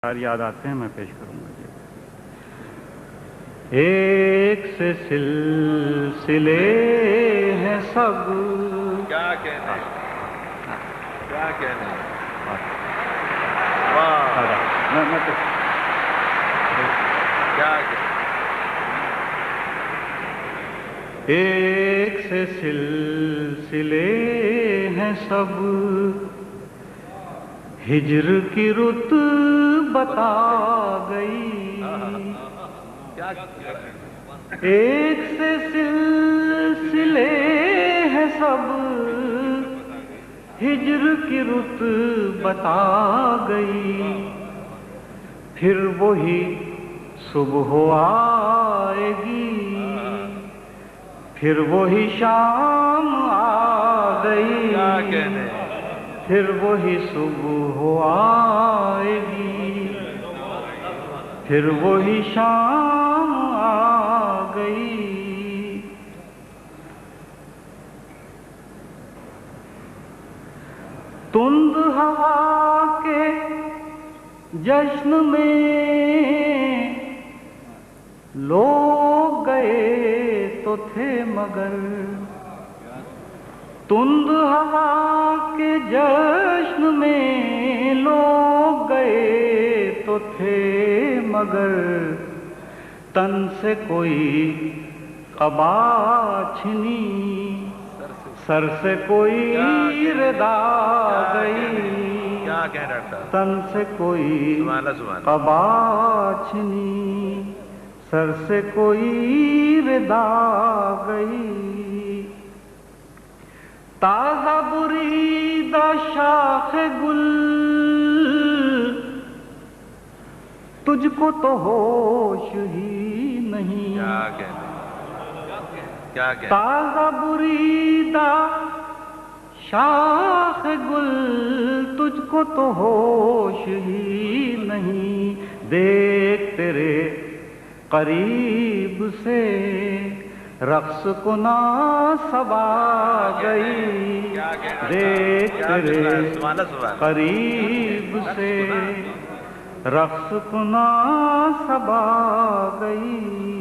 याद आते हैं, मैं पेश करूंगा जी। एक से सिलसिले हैं सब। क्या कहने, क्या कहने। वाह, मैं तो क्या कहने। एक से सिलसिले हैं सब, हिज्र की रुत बता गई। एक से सिलसिले हैं सब, हिज्र की रुत बता गई। फिर वही सुबह आएगी, फिर वही शाम आ गई। क्या कहने। फिर वही सुबह आएगी, फिर वही शाम आ गई। तुंद हवा के जश्न में लोग गए तो थे मगर, तुंद हवा के जश्न में लोग गए तो थे मगर, तन से कोई कबा छिनी, सर से कोई रदा गई। क्या कह रहा। तन से कोई कबा छिनी, सर से कोई रदा गई। ताज़ा बुरीदा शाख गुल, तुझको तो होश ही नहीं। क्या कहने, क्या कहने। ताज़ा बुरीदा शाख गुल, तुझको तो होश ही नहीं। देख तेरे करीब से रक्स को ना सबा गई। देख तेरे करीब से रक्स को ना सबा गई।